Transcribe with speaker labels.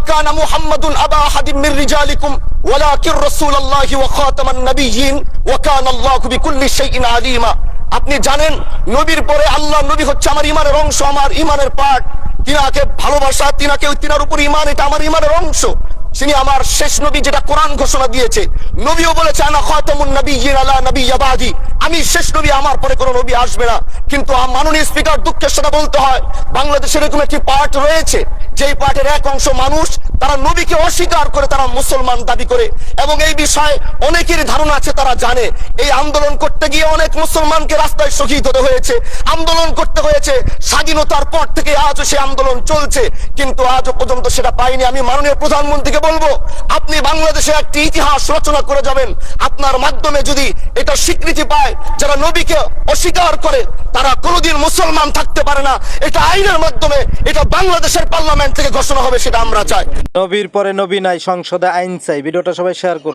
Speaker 1: কানা মুহাম্মাদুন আবা আহাদিম মির রিজালিকুম ওয়ালাকিন রাসূলুল্লাহি ওয়া খাতামান নাবিয়্যিন ওয়া কানা আল্লাহু বিকুল্লি শাইইন আলিমা। আপনি জানেন নবীর পরে আল্লাহ নবী হচ্ছে আমার ঈমানের অংশ, আমার ঈমানের পার্ট। তিনাকে ভালোবাসা, তিনার উপর ঈমান, এটা আমার ঈমানের অংশ। তিনি আমার শেষ নবী, যেটা কোরআন ঘোষণা দিয়েছে। নবীও বলেছে আনা খাতামুন নাবিয়্যিন আলা নাবিয়্যা বাদি, আমি শেষ নবী, আমার পরে কোনো নবী আসবে না। কিন্তু মাননীয় স্পিকার, দুঃখের সাথে বলতে হয়, বাংলাদেশের এরকম একটি পার্ট রয়েছে, যেই পার্টের এক অংশ মানুষ, তারা নবীকে অস্বীকার করে, তারা মুসলমান দাবি করে। এবং এই বিষয়ে অনেকের ধারণা আছে, তারা জানে এই আন্দোলন করতে গিয়ে অনেক মুসলমানকে রাস্তায় শহীদ হতে হয়েছে, আন্দোলন করতে হয়েছে। স্বাধীনতার পর থেকে আজও সে আন্দোলন চলছে, কিন্তু আজও পর্যন্ত সেটা পাইনি। আমি মাননীয় প্রধানমন্ত্রীকে বলবো, আপনি বাংলাদেশে একটি ইতিহাস রচনা করে যাবেন। আপনার মাধ্যমে যদি এটা স্বীকৃতি পায়, যারা নবীকে অস্বীকার করে তারা কোনোদিন মুসলমান থাকতে পারে না, এটা আইনের মাধ্যমে, এটা বাংলাদেশের পার্লামেন্ট থেকে ঘোষণা হবে, সেটা আমরা চাই।
Speaker 2: নবীর পরে নবী নাই, সংসদে আইন চাই। ভিডিওটা সবাই শেয়ার করুন।